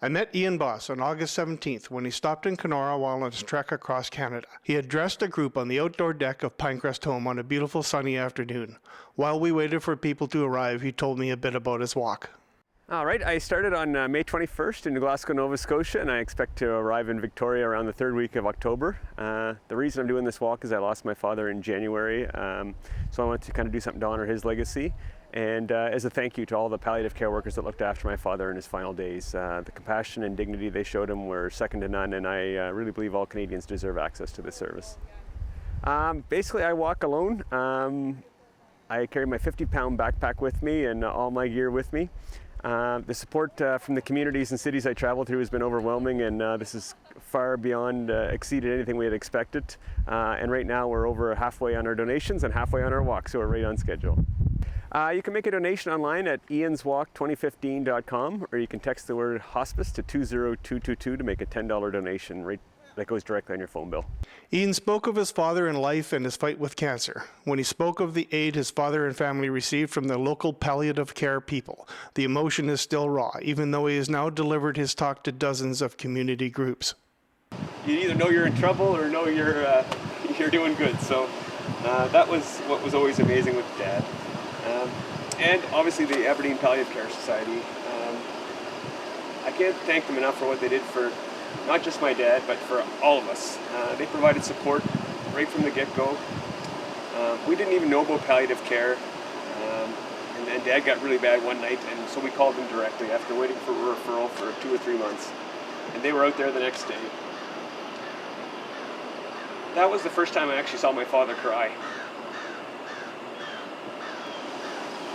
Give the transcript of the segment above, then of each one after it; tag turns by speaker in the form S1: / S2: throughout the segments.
S1: I met Ian Boss on August 17th when he stopped in Kenora while on his trek across Canada. He addressed a group on the outdoor deck of Pinecrest Home on a beautiful sunny afternoon. While we waited for people to arrive, he told me a bit about his walk.
S2: All right, I started on May 21st in Glasgow, Nova Scotia, and I expect to arrive in Victoria around the third week of October. The reason I'm doing this walk is I lost my father in January, so I wanted to kind of do something to honor his legacy. And as a thank you to all the palliative care workers that looked after my father in his final days. The compassion and dignity they showed him were second to none, and I really believe all Canadians deserve access to this service. Basically, I walk alone. I carry my 50-pound backpack with me and all my gear with me. The support from the communities and cities I travel through has been overwhelming, and this is far beyond exceeded anything we had expected. And right now we're over halfway on our donations and halfway on our walk, so we're right on schedule. You can make a donation online at ianswalk2015.com, or you can text the word hospice to 20222 to make a $10 donation that goes directly on your phone bill.
S1: Ian spoke of his father in life and his fight with cancer. When he spoke of the aid his father and family received from the local palliative care people, the emotion is still raw, even though he has now delivered his talk to dozens of community groups.
S2: You either know you're in trouble or know you're doing good. So that was what was always amazing with Dad. And obviously the Aberdeen Palliative Care Society. I can't thank them enough for what they did for not just my dad, but for all of us. They provided support right from the get-go. We didn't even know about palliative care, and then Dad got really bad one night, and so we called them directly after waiting for a referral for 2 or 3 months, and they were out there the next day. That was the first time I actually saw my father cry.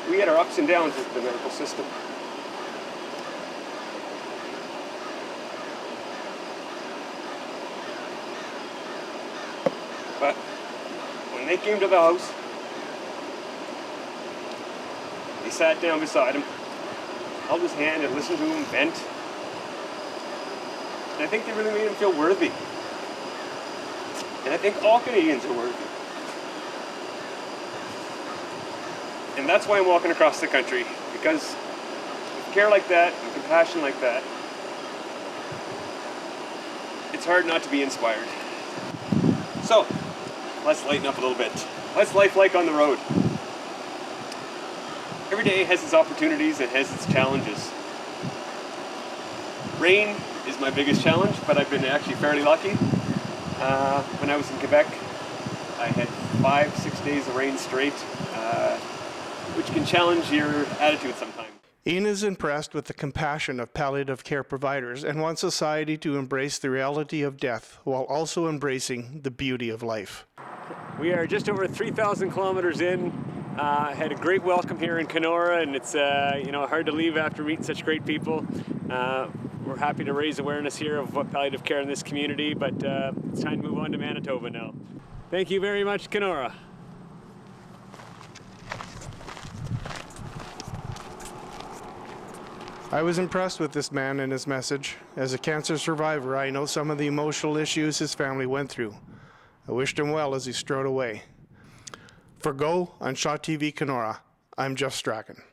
S2: We had our ups and downs with the medical system. But when they came to the house, they sat down beside him, held his hand and listened to him vent. And I think they really made him feel worthy. And I think all Canadians are worthy. And that's why I'm walking across the country, because with care like that and compassion like that, it's hard not to be inspired. So, let's lighten up a little bit. What's life like on the road? Every day has its opportunities and has its challenges. Rain is my biggest challenge, but I've been actually fairly lucky. When I was in Quebec, I had 5-6 days of rain straight, which can challenge your attitude sometimes.
S1: Ian is impressed with the compassion of palliative care providers and wants society to embrace the reality of death while also embracing the beauty of life.
S2: We are just over 3,000 kilometers in. Had a great welcome here in Kenora, and it's hard to leave after meeting such great people. We're happy to raise awareness here of what palliative care in this community, but it's time to move on to Manitoba now. Thank you very much, Kenora.
S1: I was impressed with this man and his message. As a cancer survivor, I know some of the emotional issues his family went through. I wished him well as he strode away. For Go on Shaw TV Kenora, I'm Jeff Strachan.